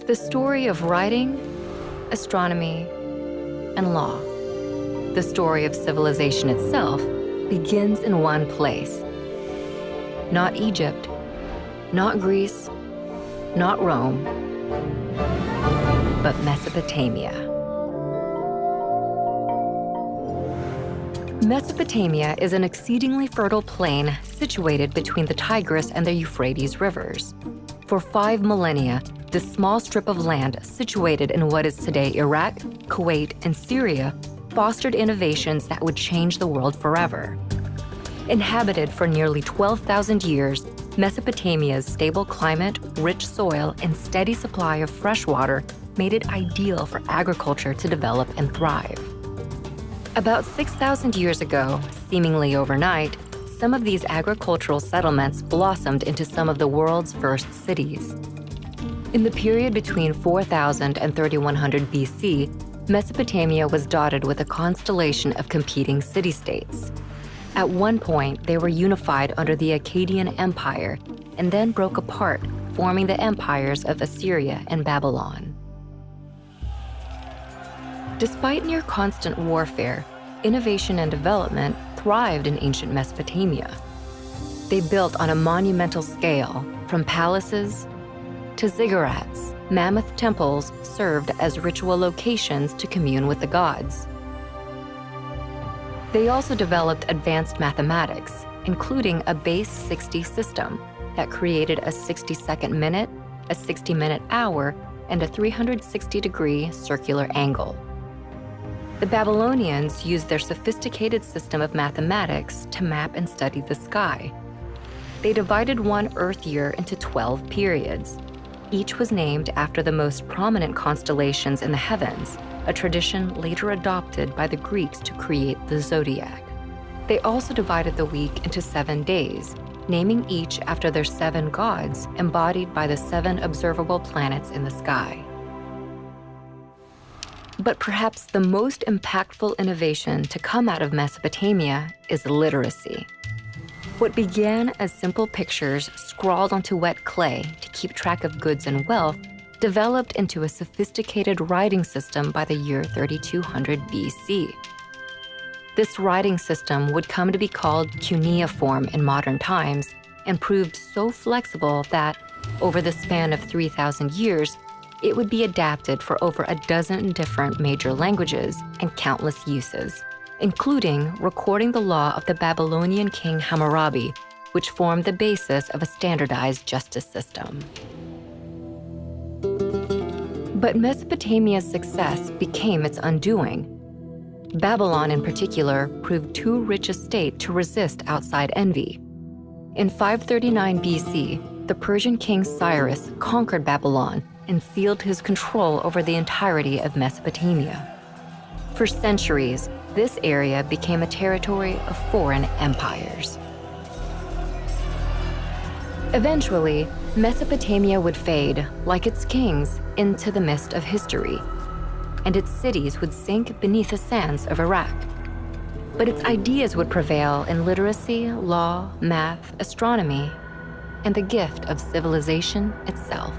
The story of writing, astronomy, and law. The story of civilization itself begins in one place. Not Egypt, not Greece, not Rome, but Mesopotamia. Mesopotamia is an exceedingly fertile plain situated between the Tigris and the Euphrates rivers. For 5 millennia, this small strip of land situated in what is today Iraq, Kuwait, and Syria fostered innovations that would change the world forever. Inhabited for nearly 12,000 years, Mesopotamia's stable climate, rich soil, and steady supply of fresh water made it ideal for agriculture to develop and thrive. About 6,000 years ago, seemingly overnight, some of these agricultural settlements blossomed into some of the world's first cities. In the period between 4000 and 3100 BC, Mesopotamia was dotted with a constellation of competing city-states. At one point, they were unified under the Akkadian Empire and then broke apart, forming the empires of Assyria and Babylon. Despite near constant warfare, innovation and development thrived in ancient Mesopotamia. They built on a monumental scale, from palaces to ziggurats. Mammoth temples served as ritual locations to commune with the gods. They also developed advanced mathematics, including a base 60 system that created a 60-second minute, a 60-minute hour, and a 360-degree circular angle. The Babylonians used their sophisticated system of mathematics to map and study the sky. They divided one Earth year into 12 periods. Each was named after the most prominent constellations in the heavens, a tradition later adopted by the Greeks to create the zodiac. They also divided the week into 7 days, naming each after their 7 gods embodied by the 7 observable planets in the sky. But perhaps the most impactful innovation to come out of Mesopotamia is literacy. What began as simple pictures scrawled onto wet clay to keep track of goods and wealth developed into a sophisticated writing system by the year 3200 BC. This writing system would come to be called cuneiform in modern times and proved so flexible that, over the span of 3,000 years, it would be adapted for over a dozen different major languages and countless uses, including recording the law of the Babylonian king Hammurabi, which formed the basis of a standardized justice system. But Mesopotamia's success became its undoing. Babylon, in particular, proved too rich a state to resist outside envy. In 539 BC, the Persian king Cyrus conquered Babylon and sealed his control over the entirety of Mesopotamia. For centuries, this area became a territory of foreign empires. Eventually, Mesopotamia would fade, like its kings, into the mist of history, and its cities would sink beneath the sands of Iraq. But its ideas would prevail in literacy, law, math, astronomy, and the gift of civilization itself.